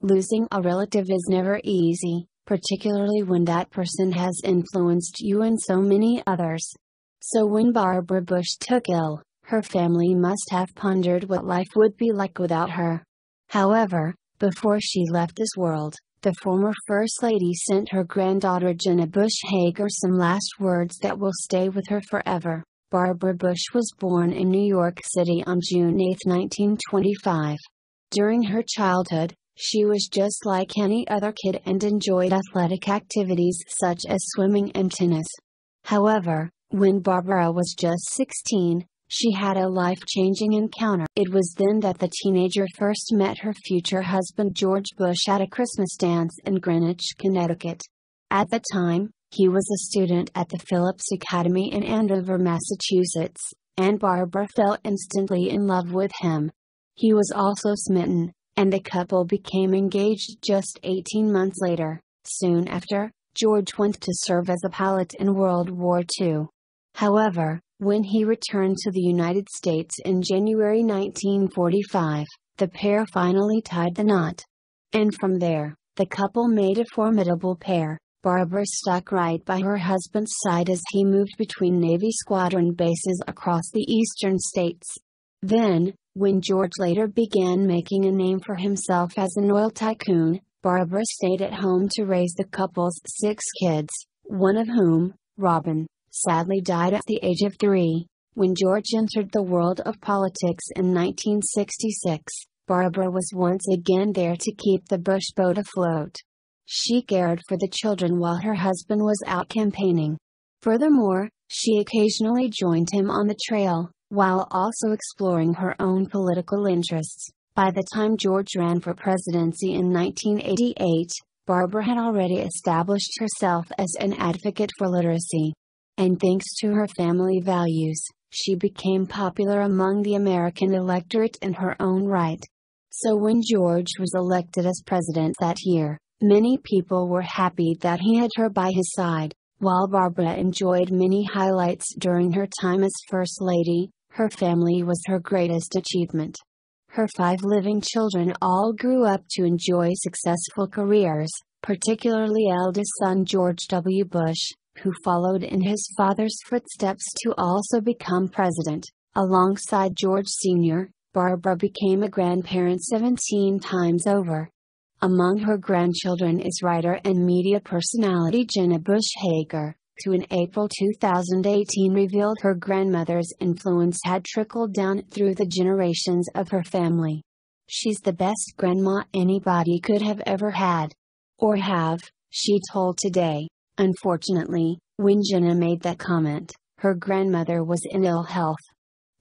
Losing a relative is never easy, particularly when that person has influenced you and so many others. So when Barbara Bush took ill, her family must have pondered what life would be like without her. However, before she left this world, the former First Lady sent her granddaughter Jenna Bush Hager some last words that will stay with her forever. Barbara Bush was born in New York City on June 8, 1925. During her childhood, she was just like any other kid and enjoyed athletic activities such as swimming and tennis. However, when Barbara was just 16, she had a life-changing encounter. It was then that the teenager first met her future husband George Bush at a Christmas dance in Greenwich, Connecticut. At the time, he was a student at the Phillips Academy in Andover, Massachusetts, and Barbara fell instantly in love with him. He was also smitten, and the couple became engaged just 18 months later. Soon after, George went to serve as a pilot in World War II. However, when he returned to the United States in January 1945, the pair finally tied the knot. And from there, the couple made a formidable pair. Barbara stuck right by her husband's side as he moved between Navy squadron bases across the eastern states. Then, when George later began making a name for himself as an oil tycoon, Barbara stayed at home to raise the couple's 6 kids, one of whom, Robin, sadly died at the age of 3. When George entered the world of politics in 1966, Barbara was once again there to keep the Bush boat afloat. She cared for the children while her husband was out campaigning. Furthermore, she occasionally joined him on the trail, while also exploring her own political interests. By the time George ran for presidency in 1988, Barbara had already established herself as an advocate for literacy. And thanks to her family values, she became popular among the American electorate in her own right. So when George was elected as president that year, many people were happy that he had her by his side. While Barbara enjoyed many highlights during her time as First Lady, her family was her greatest achievement. Her 5 living children all grew up to enjoy successful careers, particularly eldest son George W. Bush, who followed in his father's footsteps to also become president. Alongside George Sr., Barbara became a grandparent 17 times over. Among her grandchildren is writer and media personality Jenna Bush Hager, who in April 2018 revealed her grandmother's influence had trickled down through the generations of her family. She's the best grandma anybody could have ever had. Or have, she told Today. Unfortunately, when Jenna made that comment, her grandmother was in ill health.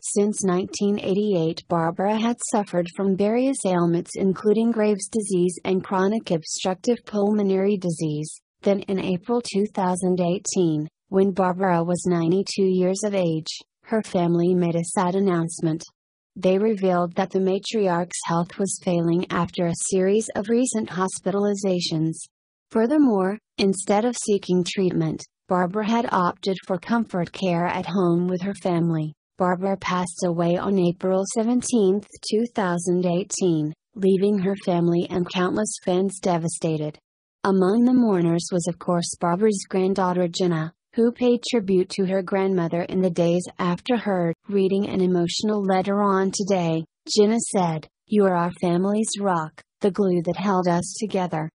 Since 1988, Barbara had suffered from various ailments including Graves' disease and chronic obstructive pulmonary disease. Then in April 2018, when Barbara was 92 years of age, her family made a sad announcement. They revealed that the matriarch's health was failing after a series of recent hospitalizations. Furthermore, instead of seeking treatment, Barbara had opted for comfort care at home with her family. Barbara passed away on April 17, 2018, leaving her family and countless fans devastated. Among the mourners was of course Barbara's granddaughter Jenna, who paid tribute to her grandmother in the days after her. Reading an emotional letter on Today, Jenna said, "You are our family's rock, the glue that held us together.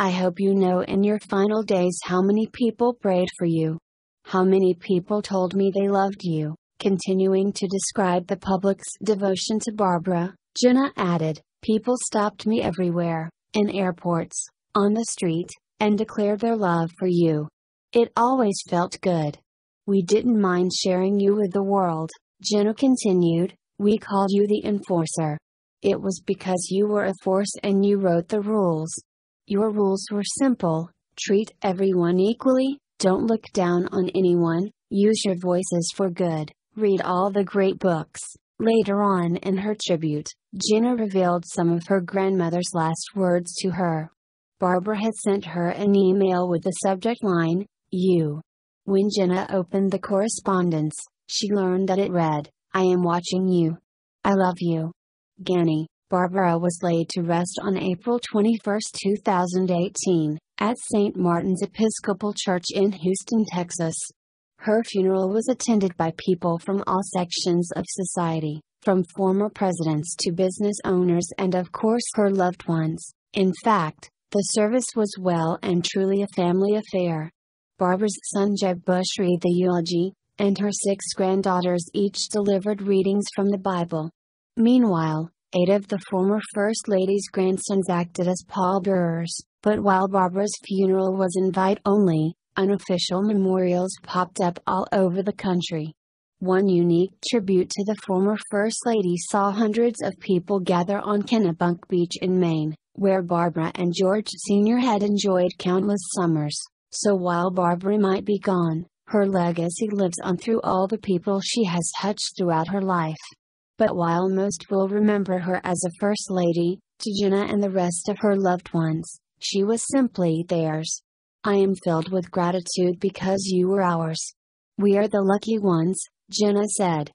I hope you know in your final days how many people prayed for you. How many people told me they loved you." Continuing to describe the public's devotion to Barbara, Jenna added, "People stopped me everywhere, in airports, on the street, and declared their love for you. It always felt good. We didn't mind sharing you with the world." Jenna continued, "We called you the enforcer. It was because you were a force and you wrote the rules. Your rules were simple: treat everyone equally, don't look down on anyone, use your voices for good, read all the great books." Later on in her tribute, Jenna revealed some of her grandmother's last words to her. Barbara had sent her an email with the subject line, "You." When Jenna opened the correspondence, she learned that it read, "I am watching you. I love you. Ganny, Barbara was laid to rest on April 21, 2018, at St. Martin's Episcopal Church in Houston, Texas. Her funeral was attended by people from all sections of society, from former presidents to business owners and of course her loved ones. In fact, the service was well and truly a family affair. Barbara's son Jeb Bush read the eulogy, and her 6 granddaughters each delivered readings from the Bible. Meanwhile, 8 of the former First Lady's grandsons acted as pallbearers, but while Barbara's funeral was invite-only, unofficial memorials popped up all over the country. One unique tribute to the former First Lady saw hundreds of people gather on Kennebunk Beach in Maine, where Barbara and George Sr. had enjoyed countless summers. So while Barbara might be gone, her legacy lives on through all the people she has touched throughout her life. But while most will remember her as a First Lady, to Jenna and the rest of her loved ones, she was simply theirs. I am filled with gratitude because you were ours. We are the lucky ones, Jenna said.